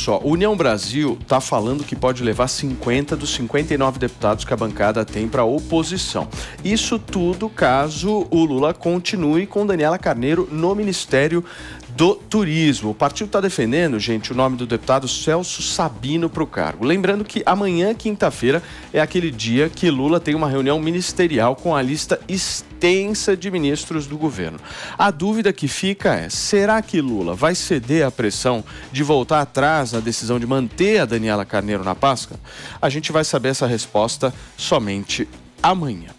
só, União Brasil está falando que pode levar 50 dos 59 deputados que a bancada tem para a oposição. Isso tudo caso o Lula continue com Daniela Carneiro no Ministério do Turismo. O partido está defendendo, gente, o nome do deputado Celso Sabino para o cargo. Lembrando que amanhã, quinta-feira, é aquele dia que Lula tem uma reunião ministerial com a lista extensa de ministros do governo. A dúvida que fica é, será que Lula vai ceder à pressão de voltar atrás na decisão de manter a Daniela Carneiro na pasta? A gente vai saber essa resposta somente amanhã.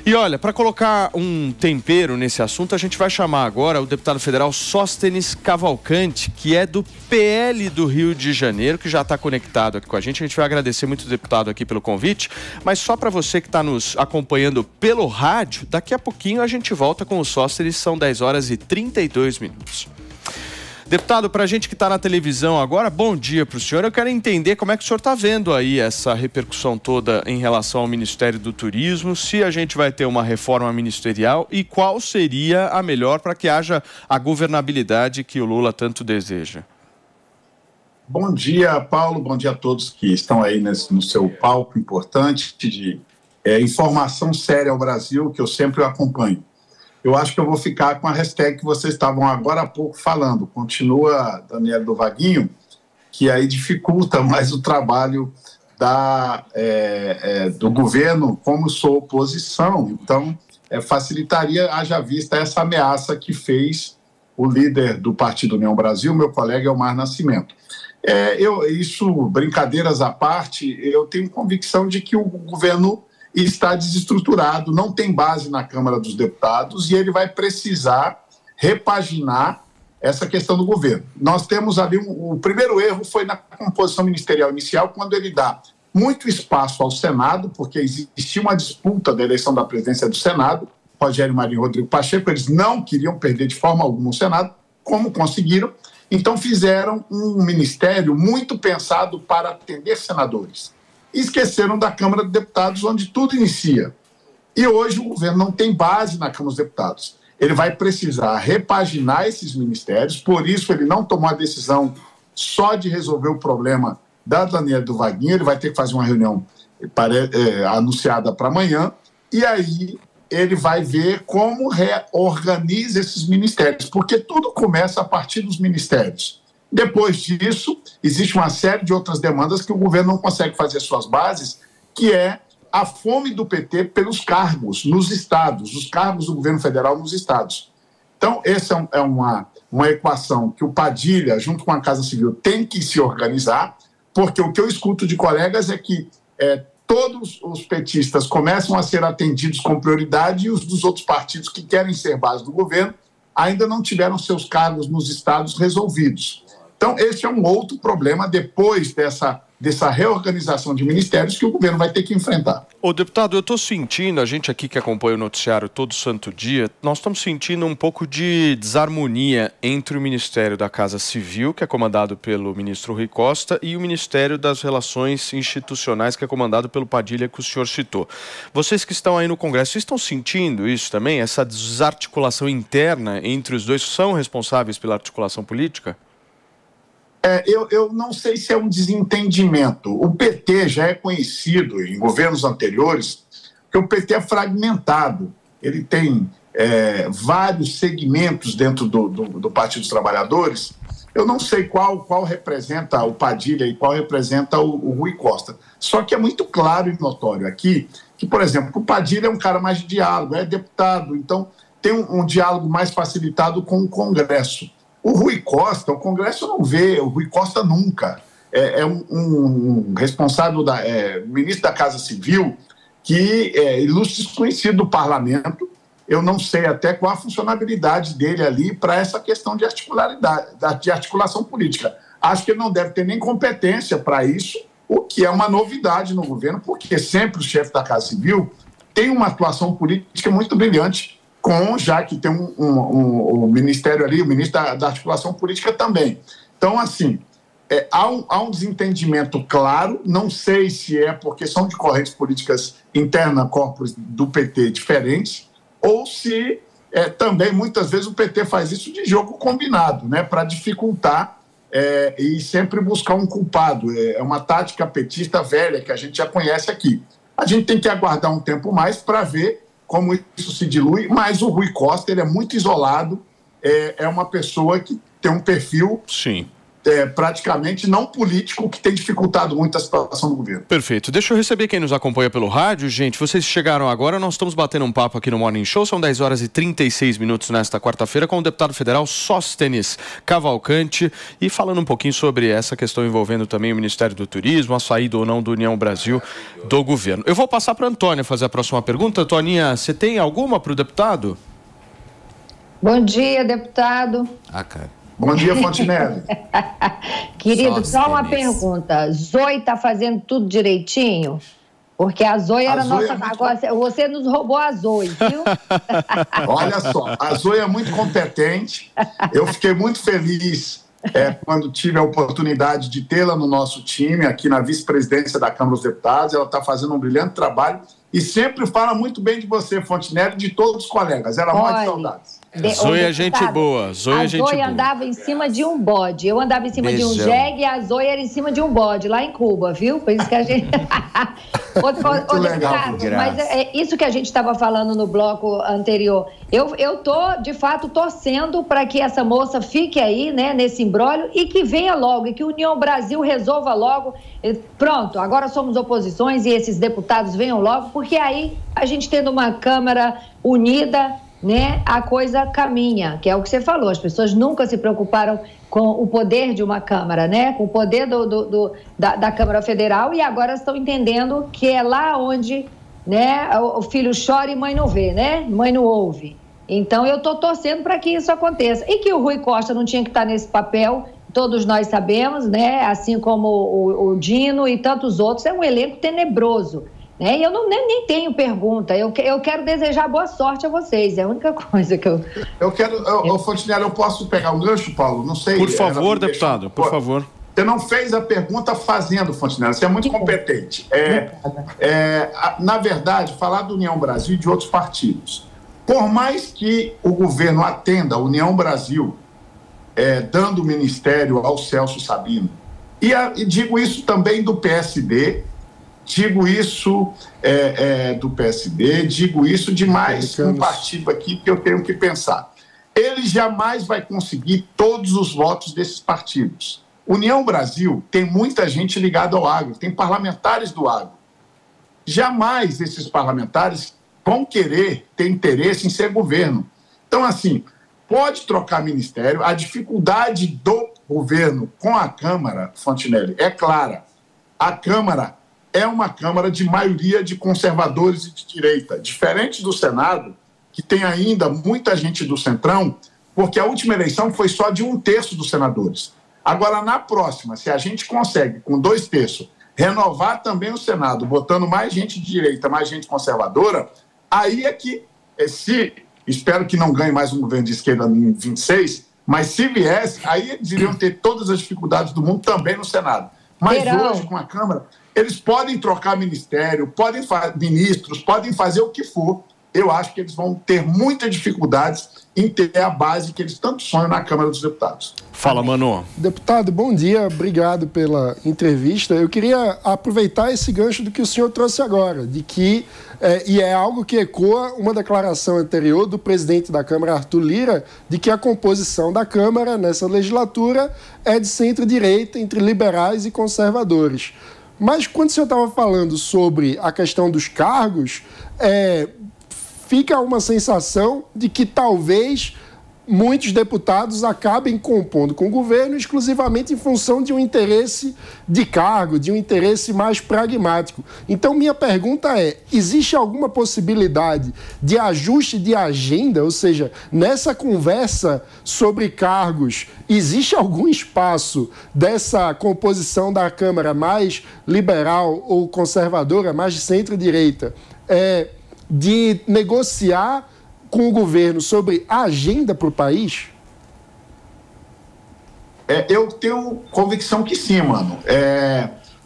E olha, para colocar um tempero nesse assunto, a gente vai chamar agora o deputado federal Sóstenes Cavalcante, que é do PL do Rio de Janeiro, que já está conectado aqui com a gente. A gente vai agradecer muito o deputado aqui pelo convite, mas só para você que está nos acompanhando pelo rádio, daqui a pouquinho a gente volta com o Sóstenes, são 10 horas e 32 minutos. Deputado, para a gente que está na televisão agora, bom dia para o senhor. Eu quero entender como é que o senhor está vendo aí essa repercussão toda em relação ao Ministério do Turismo, se a gente vai ter uma reforma ministerial e qual seria a melhor para que haja a governabilidade que o Lula tanto deseja. Bom dia, Paulo. Bom dia a todos que estão aí no seu palco importante de informação séria ao Brasil, que eu sempre acompanho. Eu acho que eu vou ficar com a hashtag que vocês estavam agora há pouco falando. Continua Daniela do Vaguinho, que aí dificulta mais o trabalho do governo, como sou oposição. Então, facilitaria, haja vista essa ameaça que fez o líder do Partido União Brasil, meu colega Elmar Nascimento. Brincadeiras à parte, eu tenho convicção de que o governo está desestruturado, não tem base na Câmara dos Deputados e ele vai precisar repaginar essa questão do governo. Nós temos ali, o primeiro erro foi na composição ministerial inicial, quando ele dá muito espaço ao Senado, porque existia uma disputa da eleição da presidência do Senado, Rogério Marinho e Rodrigo Pacheco, eles não queriam perder de forma alguma o Senado, como conseguiram, então fizeram um ministério muito pensado para atender senadores. Esqueceram da Câmara dos Deputados, onde tudo inicia. E hoje o governo não tem base na Câmara dos Deputados. Ele vai precisar repaginar esses ministérios, por isso ele não tomou a decisão só de resolver o problema da Daniela do Vaguinho, ele vai ter que fazer uma reunião anunciada para amanhã, e aí ele vai ver como reorganiza esses ministérios, porque tudo começa a partir dos ministérios. Depois disso, existe uma série de outras demandas que o governo não consegue fazer suas bases, que é a fome do PT pelos cargos nos estados, os cargos do governo federal nos estados. Então, essa é uma equação que o Padilha, junto com a Casa Civil, tem que se organizar, porque o que eu escuto de colegas é que todos os petistas começam a ser atendidos com prioridade e os dos outros partidos que querem ser base do governo ainda não tiveram seus cargos nos estados resolvidos. Então, esse é um outro problema depois dessa reorganização de ministérios que o governo vai ter que enfrentar. Ô, deputado, eu estou sentindo, a gente aqui que acompanha o noticiário todo santo dia, nós estamos sentindo um pouco de desarmonia entre o Ministério da Casa Civil, que é comandado pelo ministro Rui Costa, e o Ministério das Relações Institucionais, que é comandado pelo Padilha, que o senhor citou. Vocês que estão aí no Congresso, vocês estão sentindo isso também? Essa desarticulação interna entre os dois, são responsáveis pela articulação política? Eu não sei se é um desentendimento. O PT já é conhecido em governos anteriores que o PT é fragmentado. Ele tem vários segmentos dentro do Partido dos Trabalhadores. Eu não sei qual representa o Padilha e qual representa o Rui Costa. Só que é muito claro e notório aqui que, por exemplo, o Padilha é um cara mais de diálogo, é deputado, então tem um diálogo mais facilitado com o Congresso. O Rui Costa, o Congresso não vê, o Rui Costa nunca. É um responsável, ministro da Casa Civil, que é ilustre desconhecido do parlamento. Eu não sei até qual a funcionalidade dele ali para essa questão de articulação política. Acho que ele não deve ter nem competência para isso, o que é uma novidade no governo, porque sempre o chefe da Casa Civil tem uma atuação política muito brilhante, já que tem o ministério ali, o ministro da articulação política também. Então, assim, há um desentendimento claro, não sei se é porque são de correntes políticas internas, corpos do PT diferentes, ou se também, muitas vezes, o PT faz isso de jogo combinado, né, para dificultar e sempre buscar um culpado. É uma tática petista velha que a gente já conhece aqui. A gente tem que aguardar um tempo mais para ver como isso se dilui, mas o Rui Costa ele é muito isolado, é uma pessoa que tem um perfil... Sim. Praticamente não político, que tem dificultado muito a situação do governo. Perfeito. Deixa eu receber quem nos acompanha pelo rádio. Gente, vocês chegaram agora, nós estamos batendo um papo aqui no Morning Show, são 10 horas e 36 minutos nesta quarta-feira com o deputado federal Sóstenes Cavalcante e falando um pouquinho sobre essa questão envolvendo também o Ministério do Turismo, a saída ou não do União Brasil do governo. Eu vou passar para a Antônia fazer a próxima pergunta. Antônia, você tem alguma para o deputado? Bom dia, deputado. Cara. Bom dia, Fontinelli. Querido, só uma pergunta. Zoe está fazendo tudo direitinho? Porque a Zoe era nossa... Agora, você nos roubou a Zoe, viu? Olha só, a Zoe é muito competente. Eu fiquei muito feliz quando tive a oportunidade de tê-la no nosso time, aqui na vice-presidência da Câmara dos Deputados. Ela está fazendo um brilhante trabalho e sempre fala muito bem de você, Fontinelli, e de todos os colegas. Ela morre de saudades. Zoe é gente boa. A Zoe andava em cima de um bode. Eu andava em cima de um jegue e a Zoe era em cima de um bode, lá em Cuba, viu? Por isso que a gente... Muito legal, mas é isso que a gente estava falando no bloco anterior. Eu tô, de fato, torcendo para que essa moça fique aí, né, nesse imbróglio e que venha logo, e que a União Brasil resolva logo. Pronto, agora somos oposições e esses deputados venham logo, porque aí a gente tendo uma Câmara unida, né, a coisa caminha, que é o que você falou. As pessoas nunca se preocuparam com o poder de uma Câmara, né, com o poder da Câmara Federal, e agora estão entendendo que é lá onde, né, o filho chora e mãe não vê, né, mãe não ouve. Então eu estou torcendo para que isso aconteça. E que o Rui Costa não tinha que estar nesse papel, todos nós sabemos, né, assim como o Dino e tantos outros, é um elenco tenebroso. E eu nem tenho pergunta, eu quero desejar boa sorte a vocês, é a única coisa que eu quero. Fontinelli, eu posso pegar um gancho, Paulo? Não sei. Por favor, deputado, por favor. Você não fez a pergunta fazendo, Fontinelli, você é muito competente. Na verdade, falar da União Brasil e de outros partidos, por mais que o governo atenda a União Brasil, dando o ministério ao Celso Sabino, e digo isso também do PSD, digo isso do PSD, digo isso de mais um partido aqui que eu tenho que pensar. Ele jamais vai conseguir todos os votos desses partidos. União Brasil tem muita gente ligada ao agro, tem parlamentares do agro. Jamais esses parlamentares vão querer ter interesse em ser governo. Então, assim, pode trocar ministério, a dificuldade do governo com a Câmara, Fontinelli, é clara. A Câmara é uma Câmara de maioria de conservadores e de direita, diferente do Senado, que tem ainda muita gente do Centrão, porque a última eleição foi só de 1/3 dos senadores. Agora, na próxima, se a gente consegue, com 2/3, renovar também o Senado, botando mais gente de direita, mais gente conservadora, aí é que, espero que não ganhe mais um governo de esquerda em 26, mas se viesse, aí eles iriam ter todas as dificuldades do mundo também no Senado. Mas hoje, com a Câmara, eles podem trocar ministério, ministros, podem fazer o que for. Eu acho que eles vão ter muitas dificuldades em ter a base que eles tanto sonham na Câmara dos Deputados. Fala, Manu. Deputado, bom dia, obrigado pela entrevista. Eu queria aproveitar esse gancho do que o senhor trouxe agora, de que, e é algo que ecoa uma declaração anterior do presidente da Câmara, Arthur Lira, de que a composição da Câmara nessa legislatura é de centro-direita, entre liberais e conservadores. Mas quando o senhor estava falando sobre a questão dos cargos, fica uma sensação de que talvez muitos deputados acabem compondo com o governo exclusivamente em função de um interesse de cargo, de um interesse mais pragmático. Então, minha pergunta é, existe alguma possibilidade de ajuste de agenda? Ou seja, nessa conversa sobre cargos, existe algum espaço dessa composição da Câmara mais liberal ou conservadora, mais de centro-direita, de negociar com o governo sobre a agenda para o país? Eu tenho convicção que sim, mano.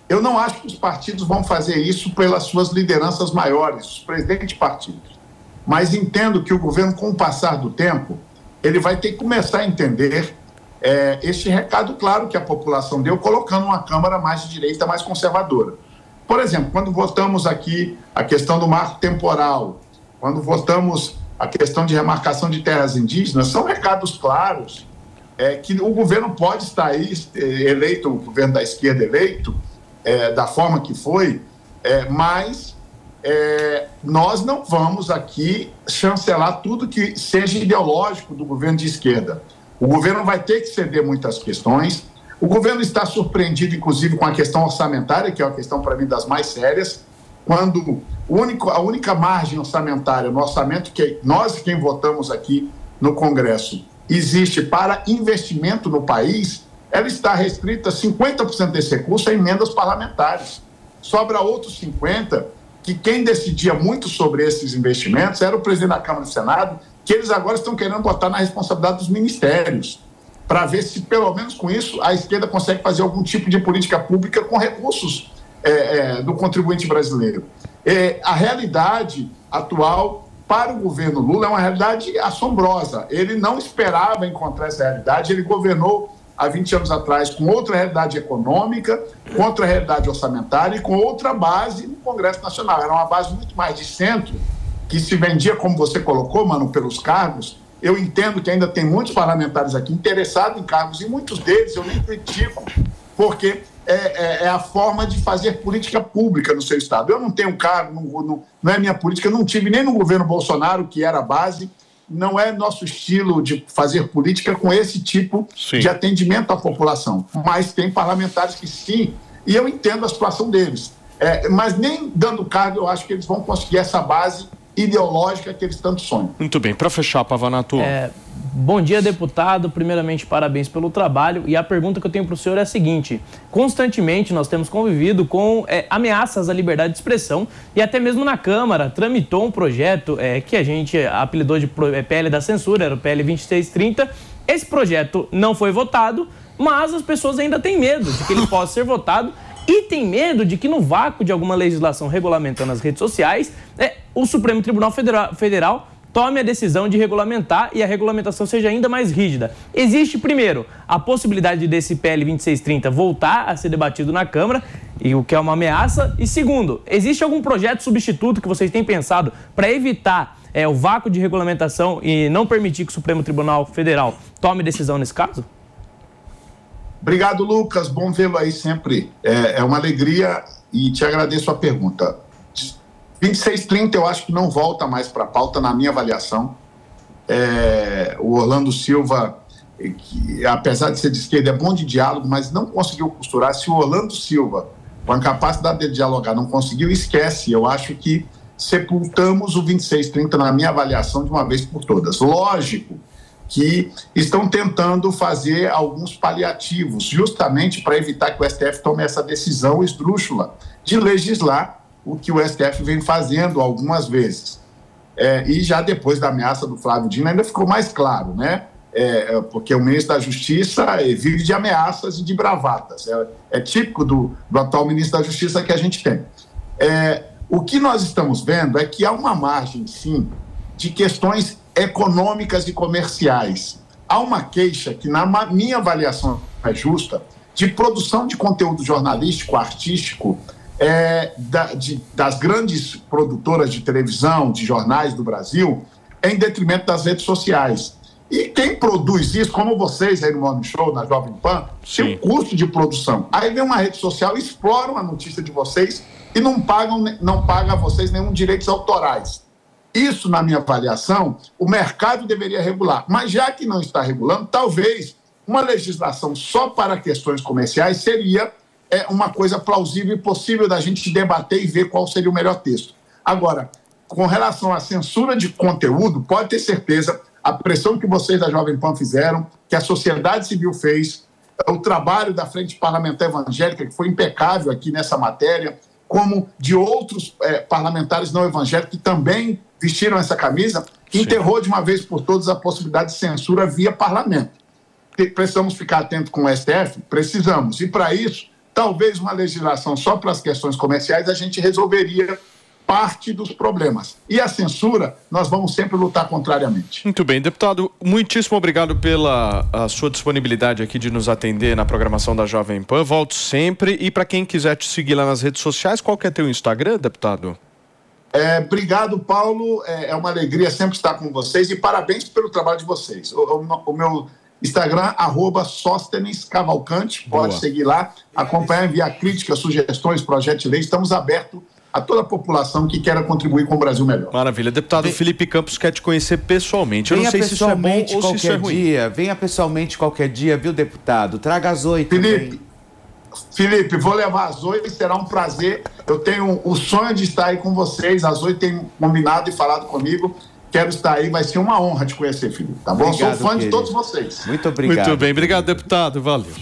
Eu não acho que os partidos vão fazer isso pelas suas lideranças maiores, os presidentes de partidos. Mas entendo que o governo, com o passar do tempo, ele vai ter que começar a entender este recado claro que a população deu, colocando uma Câmara mais de direita, mais conservadora. Por exemplo, quando votamos aqui a questão do marco temporal, quando votamos a questão de remarcação de terras indígenas, são recados claros que o governo pode estar aí eleito, o governo da esquerda eleito, da forma que foi, mas nós não vamos aqui chancelar tudo que seja ideológico do governo de esquerda. O governo vai ter que ceder muitas questões. O governo está surpreendido, inclusive, com a questão orçamentária, que é uma questão, para mim, das mais sérias, quando a única margem orçamentária no orçamento que nós, quem votamos aqui no Congresso, existe para investimento no país, ela está restrita, 50% desse recurso a emendas parlamentares. Sobra outros 50%, que quem decidia muito sobre esses investimentos era o presidente da Câmara e do Senado, que eles agora estão querendo botar na responsabilidade dos ministérios, para ver se, pelo menos com isso, a esquerda consegue fazer algum tipo de política pública com recursos do contribuinte brasileiro. A realidade atual para o governo Lula é uma realidade assombrosa. Ele não esperava encontrar essa realidade, ele governou há 20 anos atrás com outra realidade econômica, com outra realidade orçamentária e com outra base no Congresso Nacional. Era uma base muito mais de centro, que se vendia, como você colocou, Mano, pelos cargos. Eu entendo que ainda tem muitos parlamentares aqui interessados em cargos, e muitos deles eu nem critico, porque é a forma de fazer política pública no seu estado. Eu não tenho cargo, não é minha política, não tive nem no governo Bolsonaro, que era a base, não é nosso estilo de fazer política com esse tipo de atendimento à população. Mas tem parlamentares que sim, e eu entendo a situação deles. Mas nem dando cargo, eu acho que eles vão conseguir essa base ideológica que eles tanto sonham. Muito bem. Para fechar, Pavanato. Bom dia, deputado. Primeiramente, parabéns pelo trabalho. E a pergunta que eu tenho para o senhor é a seguinte: constantemente nós temos convivido com ameaças à liberdade de expressão, e até mesmo na Câmara tramitou um projeto que a gente apelidou de PL da censura, era o PL 2630. Esse projeto não foi votado, mas as pessoas ainda têm medo de que ele possa ser votado. E tem medo de que, no vácuo de alguma legislação regulamentando as redes sociais, o Supremo Tribunal Federal tome a decisão de regulamentar e a regulamentação seja ainda mais rígida. Existe, primeiro, a possibilidade desse PL 2630 voltar a ser debatido na Câmara, e o que é uma ameaça. E segundo, existe algum projeto substituto que vocês têm pensado para evitar o vácuo de regulamentação e não permitir que o Supremo Tribunal Federal tome decisão nesse caso? Obrigado, Lucas. Bom vê-lo aí sempre. É uma alegria e te agradeço a pergunta. 2630 eu acho que não volta mais para a pauta, na minha avaliação. O Orlando Silva, que, apesar de ser de esquerda, é bom de diálogo, mas não conseguiu costurar. Se o Orlando Silva, com a capacidade de dialogar, não conseguiu, esquece. Eu acho que sepultamos o 2630, na minha avaliação, de uma vez por todas. Lógico que estão tentando fazer alguns paliativos, justamente para evitar que o STF tome essa decisão esdrúxula de legislar o que o STF vem fazendo algumas vezes. E já depois da ameaça do Flávio Dino ainda ficou mais claro, né? Porque o ministro da Justiça vive de ameaças e de bravatas. É típico do atual ministro da Justiça que a gente tem. O que nós estamos vendo é que há uma margem, sim, de questões econômicas e comerciais. Há uma queixa que, na minha avaliação é justa, de produção de conteúdo jornalístico, artístico, das grandes produtoras de televisão, de jornais do Brasil, em detrimento das redes sociais. E quem produz isso, como vocês aí no Morning Show, na Jovem Pan, tem um custo de produção. Aí vem uma rede social, exploram a notícia de vocês e não paga a vocês nenhum direitos autorais. Isso, na minha avaliação, o mercado deveria regular. Mas já que não está regulando, talvez uma legislação só para questões comerciais seria uma coisa plausível e possível da gente debater e ver qual seria o melhor texto. Agora, com relação à censura de conteúdo, pode ter certeza, a pressão que vocês da Jovem Pan fizeram, que a sociedade civil fez, o trabalho da Frente Parlamentar Evangélica, que foi impecável aqui nessa matéria, como de outros parlamentares não evangélicos que também vestiram essa camisa, que enterrou de uma vez por todas a possibilidade de censura via parlamento. Precisamos ficar atentos com o STF? Precisamos. E, para isso, talvez uma legislação só para as questões comerciais a gente resolveria parte dos problemas. E a censura, nós vamos sempre lutar contrariamente. Muito bem, deputado, muitíssimo obrigado pela sua disponibilidade aqui de nos atender na programação da Jovem Pan. Volto sempre. E para quem quiser te seguir lá nas redes sociais, qual que é teu Instagram, deputado? Obrigado, Paulo. É uma alegria sempre estar com vocês e parabéns pelo trabalho de vocês. O meu Instagram, @Sóstenes Cavalcante, pode seguir lá, acompanhar, enviar críticas, sugestões, projetos de lei. Estamos abertos a toda a população que queira contribuir com o Brasil melhor. Maravilha. Deputado Felipe Campos quer te conhecer pessoalmente. Eu não sei se isso é bom ou se isso é ruim. Venha pessoalmente qualquer dia, viu, deputado? Traga a Zoe também. Felipe, vou levar a Zoe, será um prazer. Eu tenho o sonho de estar aí com vocês. A Zoe tem combinado e falado comigo. Quero estar aí, vai ser uma honra te conhecer, Felipe. Tá bom? Obrigado, sou fã querido. de todos vocês. Muito obrigado. Muito bem, obrigado, deputado. Valeu.